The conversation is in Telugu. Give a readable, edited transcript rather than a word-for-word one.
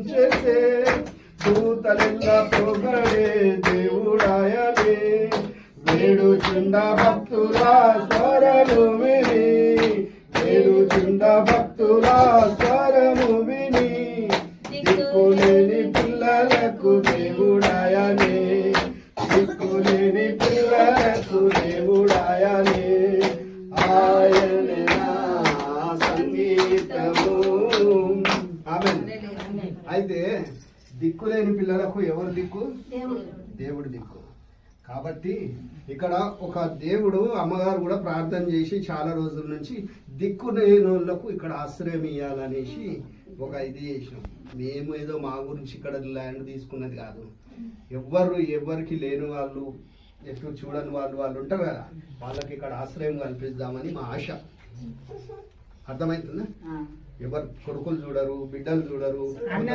చేసే దూతలెల్లా పొగడే దేవుడాయనే వేడుచుండ భక్తుల స్వరము విని వేడుచుండ భక్తుల స్వరము విని దిక్కులేని పిల్లలకు దేవుడాయనే దిక్కులేని పిల్లలకు దేవుడాయనే ఆయనే నా సంగీతము. ఆమేన్. అయితే దిక్కులేని పిల్లలకు ఎవరు దిక్కు? దేవుడు దిక్కు. కాబట్టి ఇక్కడ ఒక దేవుడు అమ్మగారు కూడా ప్రార్థన చేసి చాలా రోజుల నుంచి దిక్కు లేని వాళ్ళకు ఇక్కడ ఆశ్రయం ఇవ్వాలనేసి ఒక ఇది చేసినాం. మేము ఏదో మా గురించి ఇక్కడ ల్యాండ్ తీసుకున్నది కాదు. ఎవరికి లేని వాళ్ళు ఎటు చూడని వాళ్ళు ఉంటారు కదా, వాళ్ళకి ఇక్కడ ఆశ్రయం కల్పిద్దామని మా ఆశ. అర్థమవుతుందా? ఎవరు కొడుకులు చూడరు, బిడ్డలు చూడరు,